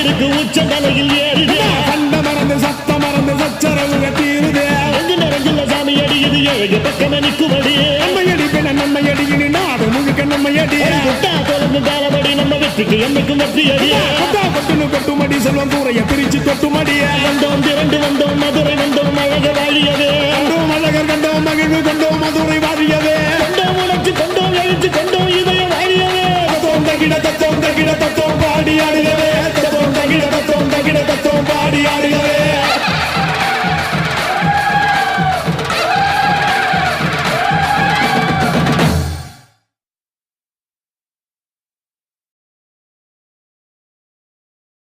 இருக்கு உச்ச தலையில் ஏறுது கண்ட மறந்து சத்த மறந்து சச்சரவுக தீருது எங்கு நிறைஞ்சுள்ள சாமி அடியுது ஏழு பக்கம் நிற்குமடி நம்மையடி பின்ன நம்மையடி இனி நாடு முழுக்க நம்மையடி தொடர்ந்து தாளபடி நம்ம வெற்றிக்கு என்னைக்கும் வெற்றி அடி கொட்டுன்னு கொட்டுமடி செல்வம் கூரைய பிரிச்சு